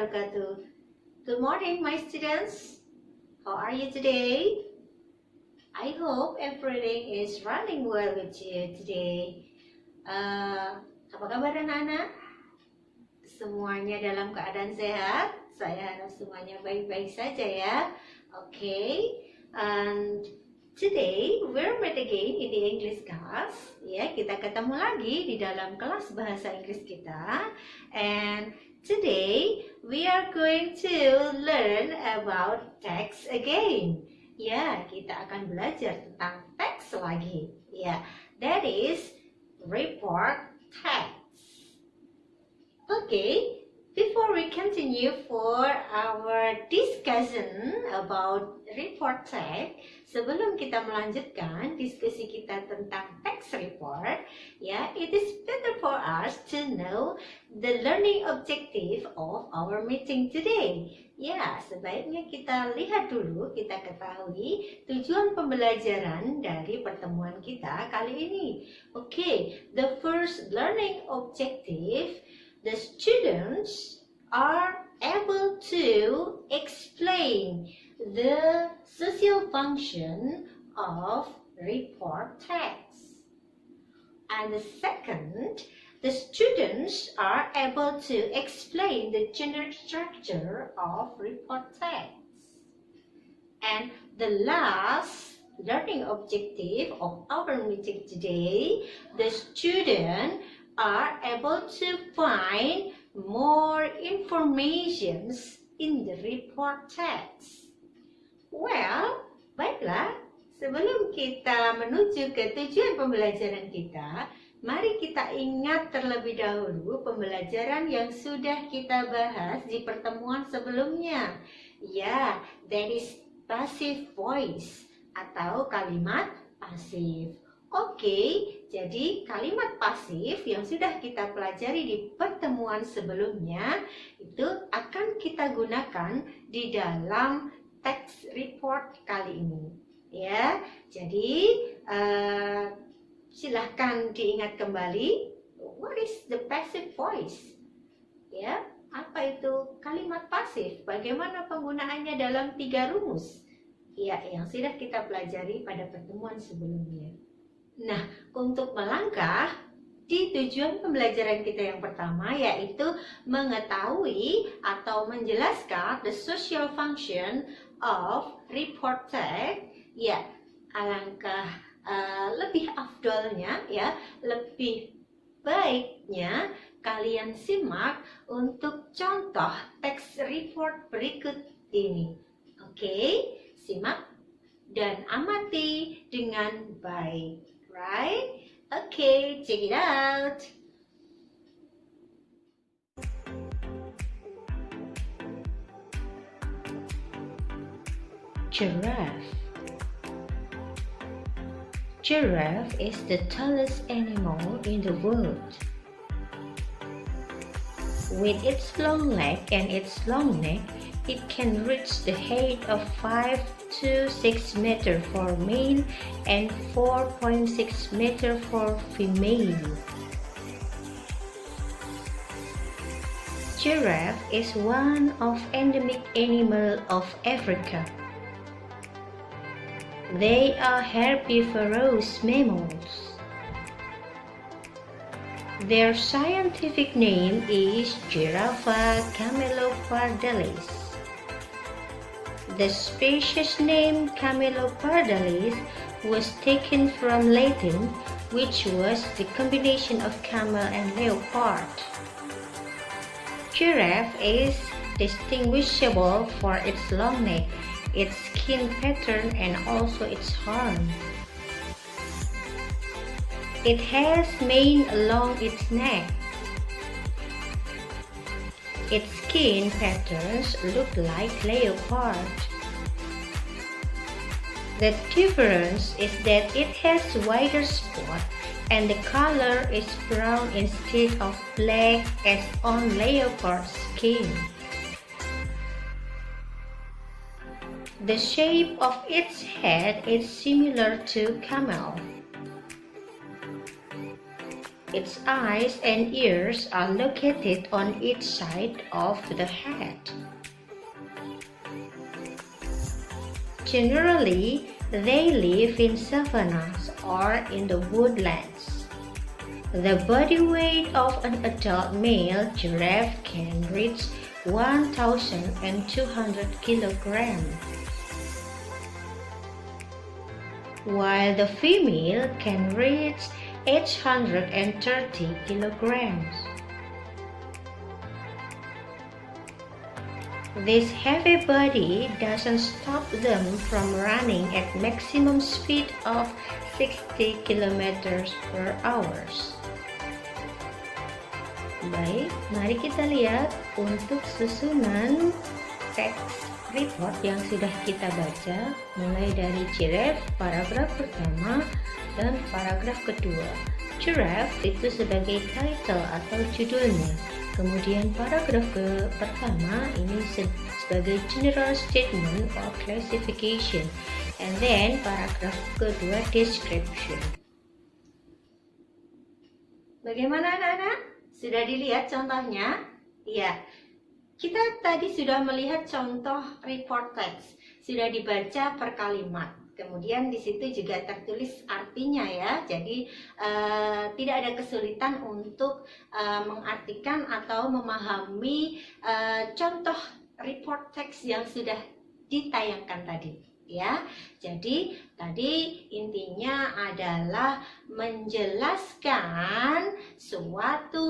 wabarakatuh. Good morning, my students. How are you today? I hope everything is running well with you today. Apa kabar anak-anak? Semuanya dalam keadaan sehat? Saya harap semuanya baik-baik saja ya. Okay, and today we're met again in the English class. Ya, kita ketemu lagi di dalam kelas bahasa Inggris kita. And today we are going to learn about text again. Ya, kita akan belajar tentang teks lagi. Ya, that is report text. Okay, before we continue for our discussion about report text, sebelum kita melanjutkan diskusi kita tentang text report, ya, it is better for us to know the learning objective of our meeting today. Ya, sebaiknya kita lihat dulu, kita ketahui tujuan pembelajaran dari pertemuan kita kali ini. Okay, the first learning objective, the students are able to explain the social function of report text. And the second, the students are able to explain the general structure of report text. And the last learning objective of our meeting today, the students are able to find more informations in the report text. Well, baiklah, sebelum kita menuju ke tujuan pembelajaran kita, mari kita ingat terlebih dahulu pembelajaran yang sudah kita bahas di pertemuan sebelumnya. Ya, that is passive voice atau kalimat pasif. Oke, jadi kalimat pasif yang sudah kita pelajari di pertemuan sebelumnya itu akan kita gunakan di dalam text report kali ini. Ya, jadi silahkan diingat kembali, what is the passive voice? Ya, apa itu kalimat pasif? Bagaimana penggunaannya dalam 3 rumus? Ya, yang sudah kita pelajari pada pertemuan sebelumnya. Nah, untuk melangkah di tujuan pembelajaran kita yang pertama, yaitu mengetahui atau menjelaskan the social function of report text, ya, alangkah lebih afdolnya, ya, lebih baiknya kalian simak untuk contoh teks report berikut ini. Oke, simak dan amati dengan baik. Right? Okay, check it out. Giraffe. Giraffe is the tallest animal in the world. With its long leg and its long neck, it can reach the height of 5 to 6 meters for male and 4.6 meters for female. Giraffe is one of endemic animals of Africa. They are herbivorous mammals. Their scientific name is Giraffa camelopardalis. The species name Camelopardalis was taken from Latin, which was the combination of camel and leopard. Giraffe is distinguishable for its long neck, its skin pattern, and also its horn. It has mane along its neck. Its skin patterns look like leopard. The difference is that it has wider spot and the color is brown instead of black as on leopard skin. The shape of its head is similar to camel. Its eyes and ears are located on each side of the head. Generally, they live in savannas or in the woodlands. The body weight of an adult male giraffe can reach 1,200 kilograms, while the female can reach 830 kilograms. This heavy body doesn't stop them from running at maximum speed of 60 kilometers per hour. Baik, mari kita lihat untuk susunan teks report yang sudah kita baca, mulai dari giraffe paragraf pertama dan paragraf kedua. Giraffe itu sebagai title atau judulnya. Kemudian paragraf pertama ini sebagai general statement or classification, and then paragraf kedua description. Bagaimana anak-anak? Sudah dilihat contohnya? Ya, kita tadi sudah melihat contoh report text, sudah dibaca per kalimat. Kemudian di situ juga tertulis artinya ya. Jadi tidak ada kesulitan untuk mengartikan atau memahami contoh report text yang sudah ditayangkan tadi. Ya, jadi tadi intinya adalah menjelaskan suatu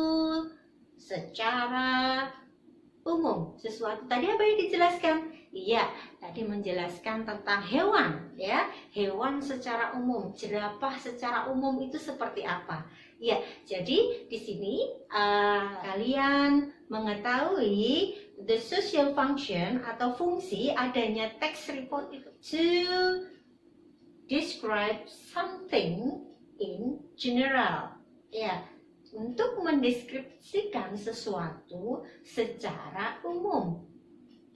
secara umum. Sesuatu tadi apa yang dijelaskan? Iya, tadi menjelaskan tentang hewan, ya, hewan secara umum. Jerapah secara umum itu seperti apa? Ya, jadi di sini kalian mengetahui the social function atau fungsi adanya text report itu to describe something in general. Ya, untuk mendeskripsikan sesuatu secara umum.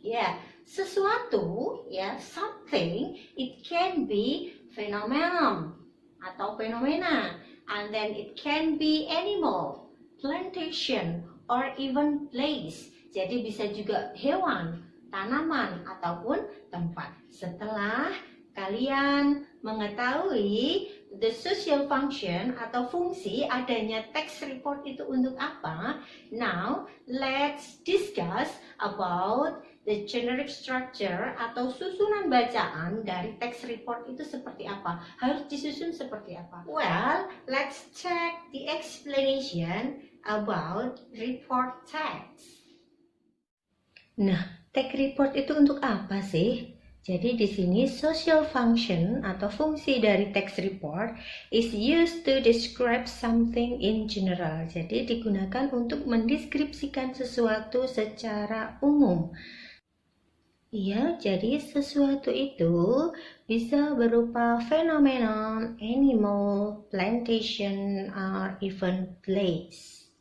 Ya, sesuatu, ya, something, it can be phenomenon atau fenomena, and then it can be animal, plantation, or even place. Jadi bisa juga hewan, tanaman, ataupun tempat. Setelah kalian mengetahui the social function atau fungsi adanya text report itu untuk apa, now let's discuss about the generic structure atau susunan bacaan dari text report itu seperti apa, harus disusun seperti apa. Well, let's check the explanation about report text. Nah, text report itu untuk apa sih? Jadi di sini social function atau fungsi dari text report is used to describe something in general. Jadi digunakan untuk mendeskripsikan sesuatu secara umum. Iya, jadi sesuatu itu bisa berupa phenomenon, animal, plantation, or even place.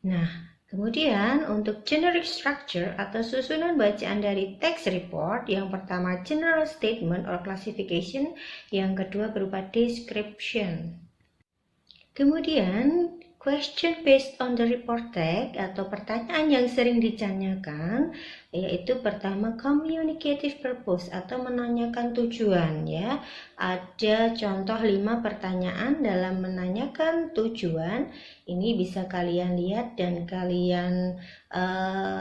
Nah, kemudian untuk generic structure atau susunan bacaan dari text report, yang pertama general statement or classification, yang kedua berupa description. Kemudian question based on the report text atau pertanyaan yang sering ditanyakan, yaitu pertama communicative purpose atau menanyakan tujuan ya. Ada contoh 5 pertanyaan dalam menanyakan tujuan. Ini bisa kalian lihat dan kalian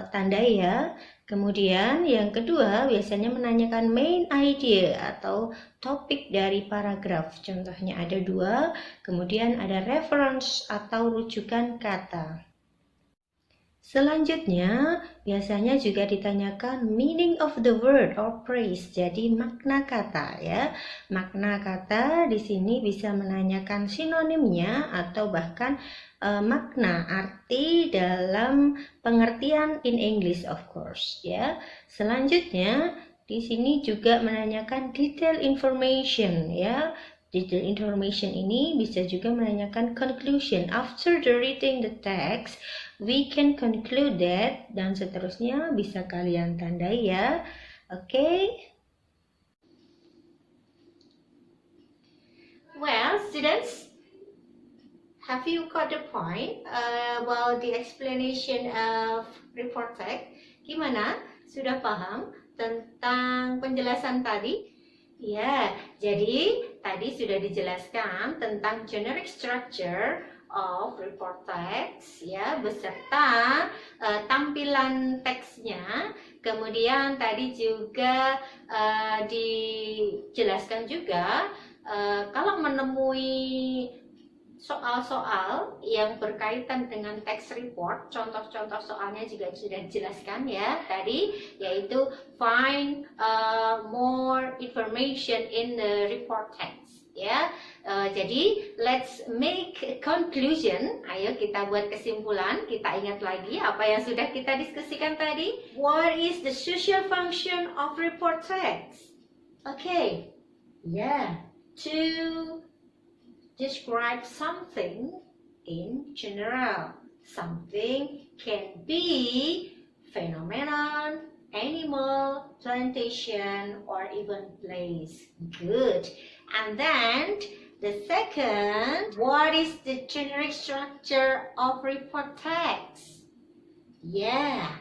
tandai ya. Kemudian yang kedua biasanya menanyakan main idea atau topik dari paragraf. Contohnya ada 2. Kemudian ada reference atau rujukan kata. Selanjutnya, biasanya juga ditanyakan meaning of the word or phrase, jadi makna kata ya. Makna kata di sini bisa menanyakan sinonimnya atau bahkan makna arti dalam pengertian in English of course ya. Selanjutnya, di sini juga menanyakan detail information ya. Detail information ini bisa juga menanyakan conclusion. After the reading the text, we can conclude that, dan seterusnya bisa kalian tandai ya. Oke. Well, students, Have you got the point about the explanation of report text? Gimana? Sudah paham tentang penjelasan tadi? Ya, jadi tadi sudah dijelaskan tentang generic structure of report text ya, beserta tampilan teksnya. Kemudian tadi juga dijelaskan juga kalau menemui soal-soal yang berkaitan dengan text report, contoh-contoh soalnya juga sudah dijelaskan ya tadi, yaitu find more information in the report text ya. Jadi let's make a conclusion. Ayo kita buat kesimpulan. Kita ingat lagi apa yang sudah kita diskusikan tadi. What is the social function of report text? Okay, yeah, to describe something in general. Something can be phenomenon, animal, plantation, or even place. Good. And then the second, what is the generic structure of report text? Yeah,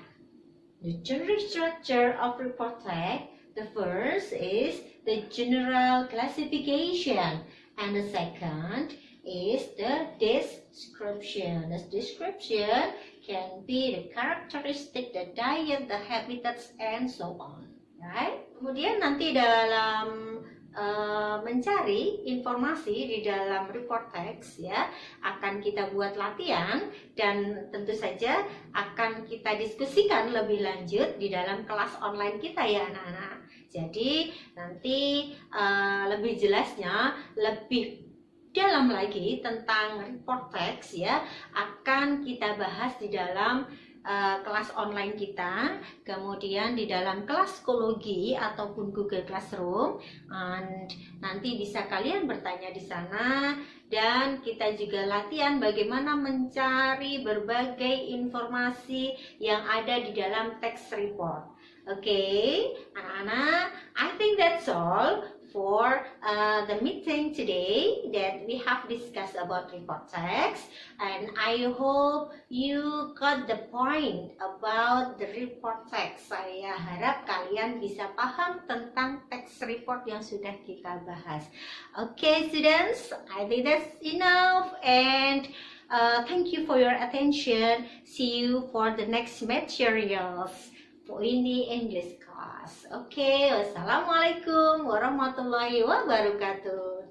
the generic structure of report text, the first is the general classification. And the second is the description. The description can be the characteristic, the diet, the habitats, and so on. Right? Kemudian nanti dalam mencari informasi di dalam report text ya, akan kita buat latihan dan tentu saja akan kita diskusikan lebih lanjut di dalam kelas online kita ya anak-anak. Jadi nanti lebih jelasnya, lebih dalam lagi tentang report text ya, akan kita bahas di dalam kelas online kita, kemudian di dalam kelas psikologi ataupun Google Classroom, and nanti bisa kalian bertanya di sana, dan kita juga latihan bagaimana mencari berbagai informasi yang ada di dalam text report. Okay, anak-anak, I think that's all for the meeting today that we have discussed about report text, and I hope you got the point about the report text. Saya harap kalian bisa paham tentang text report yang sudah kita bahas. Okay students, I think that's enough, and thank you for your attention. See you for the next materials in the English class. Okay, wassalamualaikum warahmatullahi wabarakatuh.